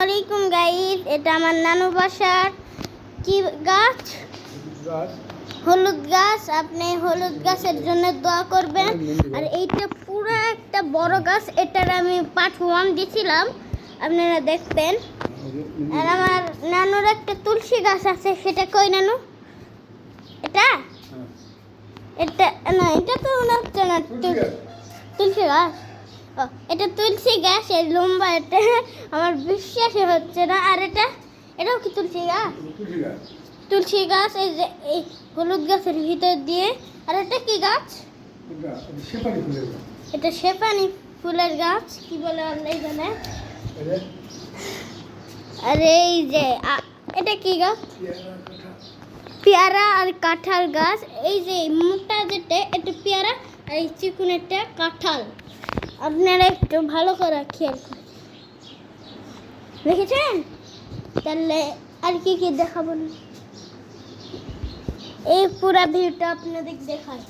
আসসালামাইকুম গাইস, এটা আমার নানু বাসার কি গাছ? হলুদ গাছ। আপনি হলুদ গাছের জন্য দোয়া করবেন। আর এইটা পুরো একটা বড় গাছ, এটার আমি পার্ট 1 দিয়েছিলাম, আপনারা দেখবেন। আর আমার নানুর একটা তুলসী গাছ আছে, সেটা কই নানু? এটা এটা না, এটা তো মনে হচ্ছে না তুলসী গাছ। এটা তুলসী গাছ, এর লম্বা, এটা আমার বিশ্বাসই হচ্ছে না। আর এটাও কি তুলসী গাছ? তুলসী গাছ, এই যে এই হলুদ গাছের ভিতর দিয়ে। আর এটা কি গাছ? এটা শেফালি ফুলের গাছ, কি বলে আল্লাহ জানে। আর এই যে এটা কি গাছ? পেয়ারা আর কাঁঠাল গাছ। এই যে মোটা যেটা, এটা পেয়ারা, আর এই চিকুনেরটা কাঁঠাল। আপনারা একটু ভালো করে খেয়াল করুন, দেখেছেন? তাহলে আর কি কি দেখাবো না, এই পুরো ভিউটা আপনাদের দেখাই।